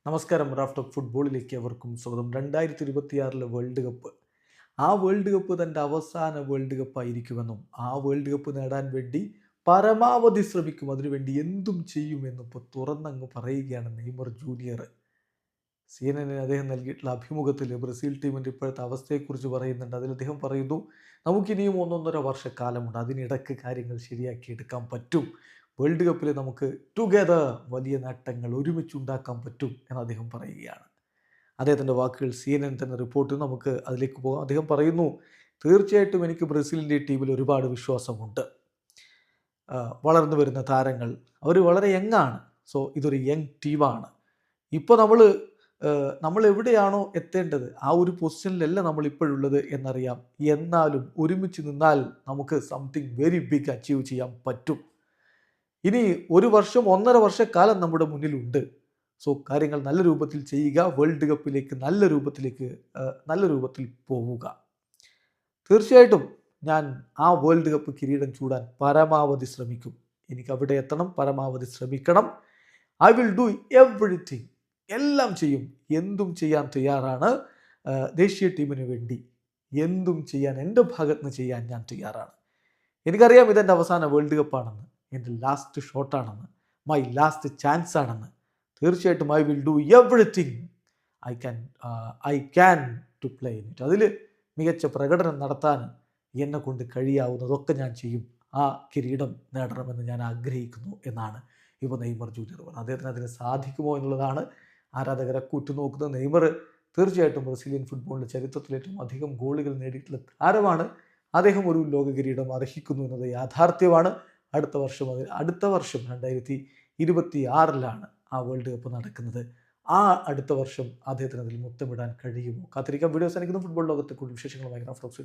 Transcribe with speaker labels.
Speaker 1: നമസ്കാരം. Raft of ഫുട്ബോളിലേക്ക് അവർക്കും സ്വാഗതം. 2026 വേൾഡ് കപ്പ്, ആ വേൾഡ് കപ്പ് തൻ്റെ അവസാന വേൾഡ് കപ്പ് ആയിരിക്കുമെന്നും ആ വേൾഡ് കപ്പ് നേടാൻ വേണ്ടി പരമാവധി ശ്രമിക്കും, അതിനുവേണ്ടി എന്തും ചെയ്യുമെന്നും ഇപ്പോൾ തുറന്നങ്ങ് പറയുകയാണ് നെയ്മർ ജൂനിയർ. CNN അദ്ദേഹം നൽകിയിട്ടുള്ള അഭിമുഖത്തിൽ ബ്രസീൽ ടീമിൻ്റെ ഇപ്പോഴത്തെ അവസ്ഥയെക്കുറിച്ച് പറയുന്നുണ്ട്. അതിൽ അദ്ദേഹം പറയുന്നു, നമുക്കിനിയും 1.5 വർഷക്കാലമുണ്ട്, അതിനിടയ്ക്ക് കാര്യങ്ങൾ ശരിയാക്കിയെടുക്കാൻ പറ്റും. വേൾഡ് കപ്പിൽ നമുക്ക് ടുഗെദർ വലിയ നേട്ടങ്ങൾ ഒരുമിച്ചുണ്ടാക്കാൻ പറ്റും എന്ന് അദ്ദേഹം പറയുകയാണ്. അദ്ദേഹത്തിൻ്റെ വാക്കുകൾ CNN തന്നെ റിപ്പോർട്ട് ചെയ്തു. നമുക്ക് അതിലേക്ക് പോകാം. അദ്ദേഹം പറയുന്നു, തീർച്ചയായിട്ടും എനിക്ക് ബ്രസീലിൻ്റെ ടീമിൽ ഒരുപാട് വിശ്വാസമുണ്ട്. വളർന്നു വരുന്ന താരങ്ങൾ അവർ വളരെ യങ്ങാണ്. സോ ഇതൊരു യങ് ടീമാണ്. ഇപ്പോൾ നമ്മൾ എവിടെയാണോ എത്തേണ്ടത് ആ ഒരു പൊസിഷനിലല്ല നമ്മൾ ഇപ്പോഴുള്ളത് എന്നറിയാം. എന്നാലും ഒരുമിച്ച് നിന്നാൽ നമുക്ക് സംതിങ് വെരി ബിഗ് അച്ചീവ് ചെയ്യാൻ പറ്റും. ഇനി 1 വർഷം 1.5 വർഷക്കാലം നമ്മുടെ മുന്നിലുണ്ട്. സോ കാര്യങ്ങൾ നല്ല രൂപത്തിൽ ചെയ്യുക, വേൾഡ് കപ്പിലേക്ക് നല്ല രൂപത്തിൽ പോവുക. തീർച്ചയായിട്ടും ഞാൻ ആ വേൾഡ് കപ്പ് കിരീടം ചൂടാൻ പരമാവധി ശ്രമിക്കും. എനിക്ക് അവിടെ എത്തണം, പരമാവധി ശ്രമിക്കണം. ഐ വിൽ ഡു എവറിത്തിങ്, എല്ലാം ചെയ്യും, എന്തും ചെയ്യാൻ തയ്യാറാണ്. ദേശീയ ടീമിന് വേണ്ടി എന്തും ചെയ്യാൻ, എൻ്റെ ഭാഗത്ത് നിന്ന് ചെയ്യാൻ ഞാൻ തയ്യാറാണ്. എനിക്കറിയാം ഇതെൻ്റെ അവസാന വേൾഡ് കപ്പാണെന്ന്, എൻ്റെ ലാസ്റ്റ് ഷോട്ടാണെന്ന്, മൈ ലാസ്റ്റ് ചാൻസ് ആണെന്ന്. തീർച്ചയായിട്ടും I will do everything I can to play in it. അതിൽ മികച്ച പ്രകടനം നടത്താൻ എന്നെ കൊണ്ട് കഴിയാവുന്നതൊക്കെ ഞാൻ ചെയ്യും. ആ കിരീടം നേടണമെന്ന് ഞാൻ ആഗ്രഹിക്കുന്നു എന്നാണ് ഇപ്പോൾ നെയ്മർ ജൂനിയർ പറഞ്ഞത്. അദ്ദേഹത്തിന് അതിന് സാധിക്കുമോ എന്നുള്ളതാണ് ആരാധകരെ ഉറ്റുനോക്കുന്നത്. നെയ്മർ തീർച്ചയായിട്ടും ബ്രസീലിയൻ ഫുട്ബോളിൻ്റെ ചരിത്രത്തിൽ ഏറ്റവും അധികം ഗോളുകൾ നേടിയിട്ടുള്ള താരമാണ്. അദ്ദേഹം ഒരു ലോക കിരീടം അർഹിക്കുന്നു എന്നത് യാഥാർത്ഥ്യമാണ്. അടുത്ത വർഷം 2026 ആ വേൾഡ് കപ്പ് നടക്കുന്നത്. ആ അടുത്ത വർഷം അദ്ദേഹത്തിന് അതിൽ മുത്തമിടാൻ കഴിയുമോ? കാത്തിരിക്കാം. വീഡിയോസ് എനിക്ക് ഫുട്ബോൾ ലോകത്തെ കൂടുതൽ വിശേഷങ്ങളുമായി റാഫ്റ്റ് ഓഫ്